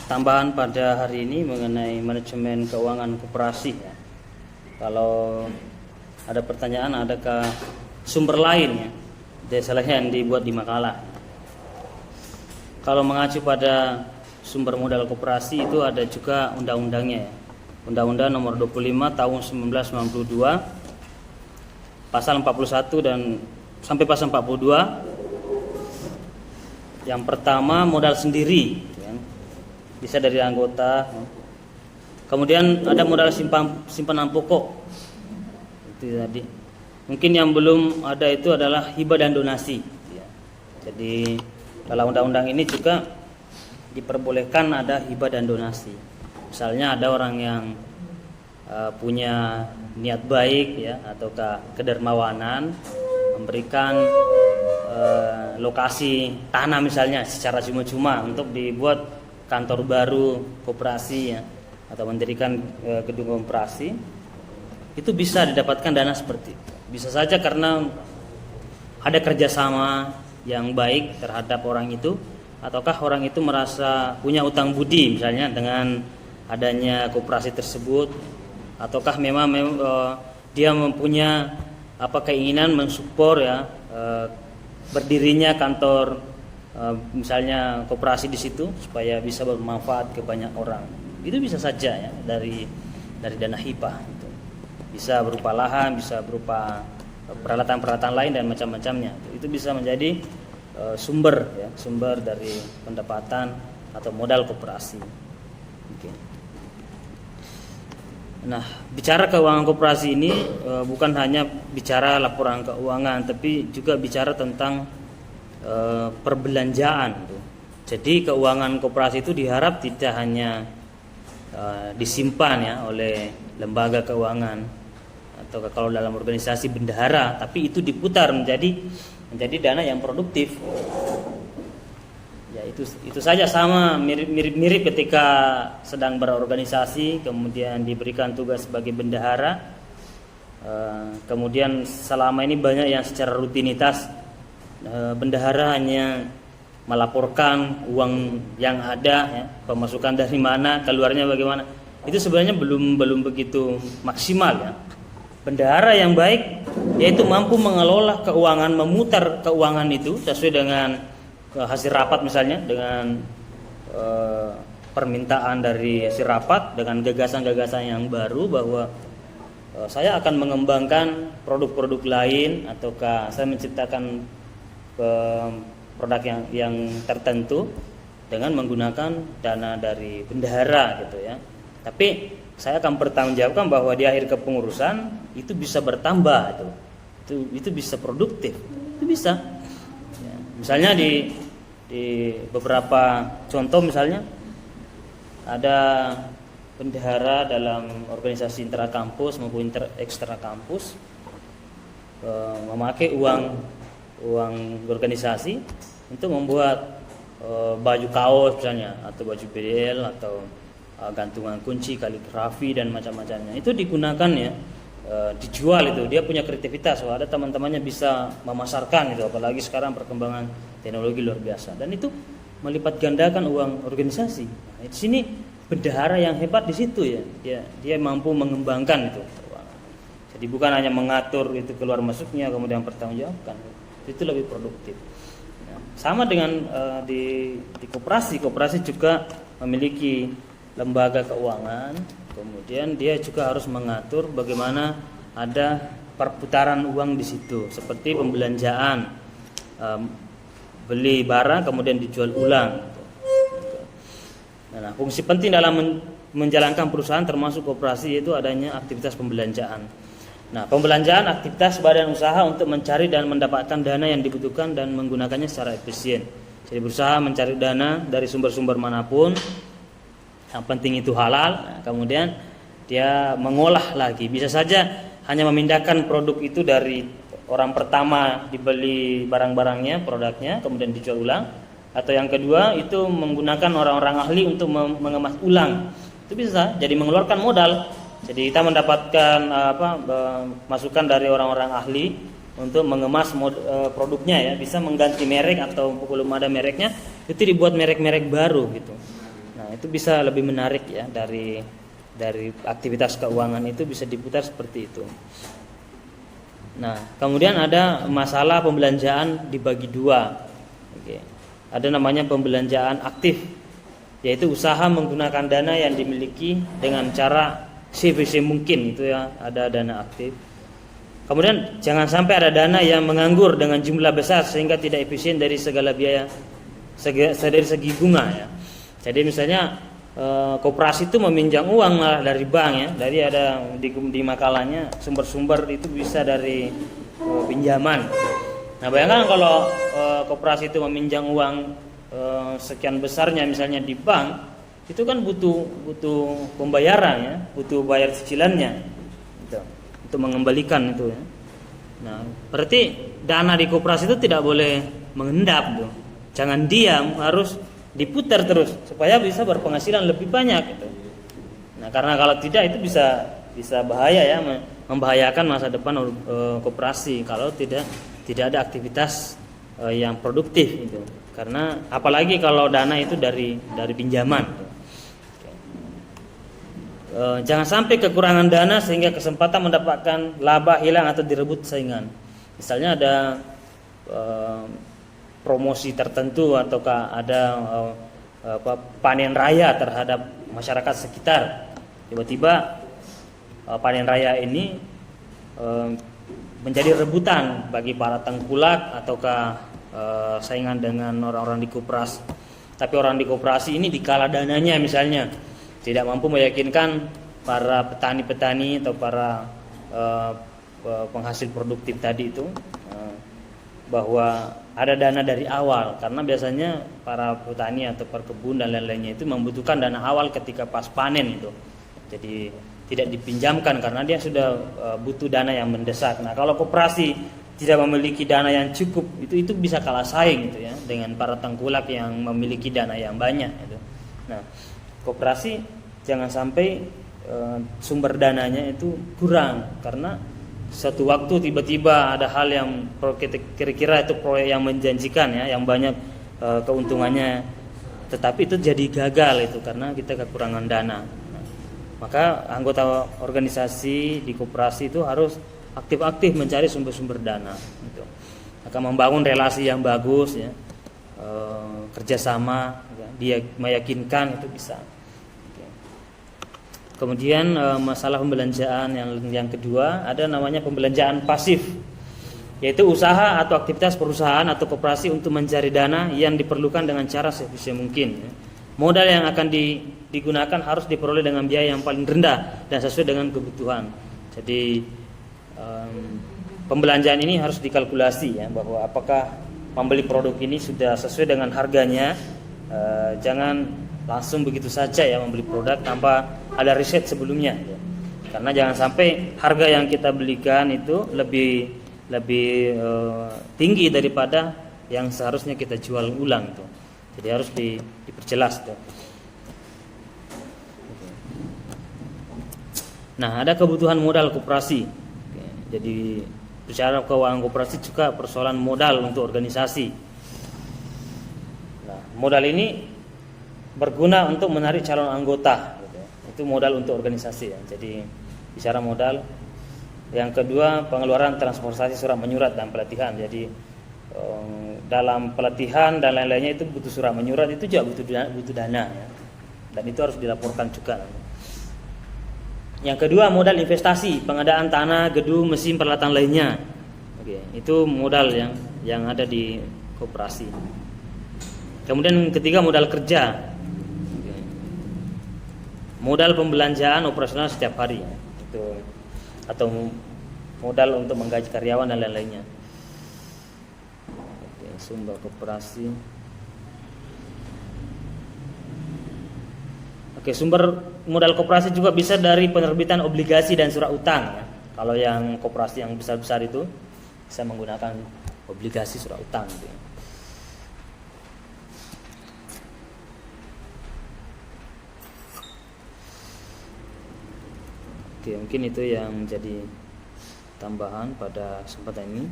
Tambahan pada hari ini mengenai manajemen keuangan koperasi ya. Kalau ada pertanyaan, adakah sumber lain ya selain yang dibuat di makalah? Kalau mengacu pada sumber modal koperasi itu ada juga undang-undangnya ya. Undang-Undang Nomor 25 Tahun 1992 Pasal 41 dan sampai pasal 42. Yang pertama, modal sendiri ya, bisa dari anggota. Kemudian ada modal simpanan pokok. Itu tadi. Mungkin yang belum ada itu adalah hibah dan donasi ya. Jadi dalam undang-undang ini juga diperbolehkan ada hibah dan donasi. Misalnya ada orang yang punya niat baik ya, ataukah kedermawanan memberikan lokasi tanah misalnya secara cuma-cuma untuk dibuat kantor baru koperasi ya, atau mendirikan gedung koperasi, itu bisa didapatkan dana seperti itu. Bisa saja karena ada kerjasama yang baik terhadap orang itu, ataukah orang itu merasa punya utang budi misalnya dengan adanya koperasi tersebut, ataukah memang dia mempunyai keinginan mensupport ya berdirinya kantor misalnya koperasi di situ supaya bisa bermanfaat ke banyak orang. Itu bisa saja ya dari dana hibah itu. Bisa berupa lahan, bisa berupa peralatan-peralatan lain dan macam-macamnya. Itu bisa menjadi sumber dari pendapatan atau modal koperasi. Oke. Nah, bicara keuangan koperasi ini bukan hanya bicara laporan keuangan, tapi juga bicara tentang perbelanjaan. Jadi keuangan koperasi itu diharap tidak hanya disimpan ya oleh lembaga keuangan atau kalau dalam organisasi bendahara, tapi itu diputar menjadi dana yang produktif. Ya itu saja, sama mirip ketika sedang berorganisasi kemudian diberikan tugas sebagai bendahara. Kemudian selama ini banyak yang secara rutinitas bendahara hanya melaporkan uang yang ada ya, pemasukan dari mana, keluarnya bagaimana. Itu sebenarnya belum begitu maksimal ya. Bendahara yang baik yaitu mampu mengelola keuangan, memutar keuangan itu sesuai dengan hasil rapat misalnya, dengan permintaan dari hasil rapat, dengan gagasan-gagasan yang baru bahwa saya akan mengembangkan produk-produk lain, ataukah saya menciptakan produk yang tertentu dengan menggunakan dana dari bendahara gitu ya. Tapi saya akan bertanggungjawabkan bahwa di akhir kepengurusan itu bisa bertambah itu bisa produktif, itu bisa. Ya, misalnya di beberapa contoh, misalnya ada bendahara dalam organisasi intrakampus maupun ekstra kampus memakai uang organisasi untuk membuat baju kaos misalnya, atau baju BDL, atau gantungan kunci, kaligrafi dan macam-macamnya. Itu digunakan ya, dijual itu. Dia punya kreativitas, ada teman-temannya bisa memasarkan itu, apalagi sekarang perkembangan teknologi luar biasa. Dan itu melipat gandakan uang organisasi. Nah, di sini bendahara yang hebat di situ ya. Dia mampu mengembangkan itu. Jadi bukan hanya mengatur itu keluar masuknya kemudian pertanggungjawabkan. Itu lebih produktif. Nah, sama dengan di koperasi juga memiliki lembaga keuangan, kemudian dia juga harus mengatur bagaimana ada perputaran uang di situ, seperti pembelanjaan, beli barang kemudian dijual ulang. Nah, fungsi penting dalam menjalankan perusahaan termasuk koperasi yaitu adanya aktivitas pembelanjaan. Nah, pembelanjaan aktivitas badan usaha untuk mencari dan mendapatkan dana yang dibutuhkan dan menggunakannya secara efisien. Jadi berusaha mencari dana dari sumber-sumber manapun, yang penting itu halal. Nah, kemudian dia mengolah lagi. Bisa saja hanya memindahkan produk itu dari orang pertama dibeli barang-barangnya, produknya, kemudian dijual ulang. Atau yang kedua itu menggunakan orang-orang ahli untuk mengemas ulang. Itu bisa jadi mengeluarkan modal. Jadi kita mendapatkan masukan dari orang-orang ahli untuk mengemas produknya ya, bisa mengganti merek atau belum ada mereknya, itu dibuat merek-merek baru gitu. Nah, itu bisa lebih menarik ya, dari aktivitas keuangan itu bisa diputar seperti itu. Nah, kemudian ada masalah pembelanjaan dibagi dua. Oke. Ada namanya pembelanjaan aktif, yaitu usaha menggunakan dana yang dimiliki dengan cara sebisa mungkin, itu ya, ada dana aktif. Kemudian jangan sampai ada dana yang menganggur dengan jumlah besar sehingga tidak efisien dari segala biaya, dari segi bunga ya. Jadi misalnya koperasi itu meminjam uang malah dari bank ya. Dari ada di makalahnya sumber-sumber itu bisa dari pinjaman. Nah, bayangkan kalau koperasi itu meminjam uang sekian besarnya misalnya di bank, itu kan butuh pembayaran ya, butuh bayar cicilannya gitu, untuk mengembalikan itu ya. Nah, berarti dana di koperasi itu tidak boleh mengendap tuh. Jangan diam, harus diputar terus supaya bisa berpenghasilan lebih banyak gitu. Nah, karena kalau tidak itu bisa bahaya ya, membahayakan masa depan koperasi kalau tidak ada aktivitas yang produktif itu. Karena apalagi kalau dana itu dari pinjaman. Jangan sampai kekurangan dana sehingga kesempatan mendapatkan laba hilang atau direbut saingan. Misalnya ada promosi tertentu ataukah ada panen raya terhadap masyarakat sekitar. Tiba-tiba panen raya ini menjadi rebutan bagi para tengkulak ataukah saingan dengan orang-orang di koperasi. Tapi orang di koperasi ini dikala dananya misalnya tidak mampu meyakinkan para petani-petani atau para penghasil produktif tadi itu bahwa ada dana dari awal, karena biasanya para petani atau perkebun dan lain-lainnya itu membutuhkan dana awal ketika pas panen itu. Jadi tidak dipinjamkan karena dia sudah butuh dana yang mendesak. Nah, kalau koperasi tidak memiliki dana yang cukup, itu bisa kalah saing gitu ya dengan para tengkulak yang memiliki dana yang banyak gitu. Nah, koperasi jangan sampai sumber dananya itu kurang, karena suatu waktu tiba-tiba ada hal yang kira-kira itu proyek yang menjanjikan ya, yang banyak keuntungannya, tetapi itu jadi gagal itu karena kita kekurangan dana. Nah, maka anggota organisasi di koperasi itu harus aktif-aktif mencari sumber-sumber dana gitu. Akan membangun relasi yang bagus ya, kerjasama ya, dia meyakinkan itu bisa. Kemudian masalah pembelanjaan yang kedua ada namanya pembelanjaan pasif, yaitu usaha atau aktivitas perusahaan atau koperasi untuk mencari dana yang diperlukan dengan cara sebisa mungkin. Modal yang akan digunakan harus diperoleh dengan biaya yang paling rendah dan sesuai dengan kebutuhan. Jadi pembelanjaan ini harus dikalkulasi ya, bahwa apakah membeli produk ini sudah sesuai dengan harganya. Jangan langsung begitu saja ya membeli produk tanpa ada riset sebelumnya ya. Karena jangan sampai harga yang kita belikan itu lebih tinggi daripada yang seharusnya kita jual ulang tuh. Jadi harus diperjelas tuh. Nah, ada kebutuhan modal koperasi. Jadi bicara keuangan koperasi juga persoalan modal untuk organisasi. Nah, modal ini berguna untuk menarik calon anggota gitu. Itu modal untuk organisasi ya. Jadi bicara modal. Yang kedua, pengeluaran transportasi, surat menyurat dan pelatihan. Jadi dalam pelatihan dan lain-lainnya itu butuh surat menyurat, itu juga butuh dana ya. Dan itu harus dilaporkan juga. Yang kedua, modal investasi, pengadaan tanah, gedung, mesin, peralatan lainnya. Oke, itu modal yang ada di koperasi. Kemudian ketiga, modal kerja. Modal pembelanjaan operasional setiap hari itu, atau modal untuk menggaji karyawan dan lain-lainnya. Oke, sumber koperasi. Oke, sumber modal koperasi juga bisa dari penerbitan obligasi dan surat utang ya. Kalau yang koperasi yang besar-besar itu bisa menggunakan obligasi, surat utang gitu. Oke, mungkin itu yang menjadi tambahan pada kesempatan ini.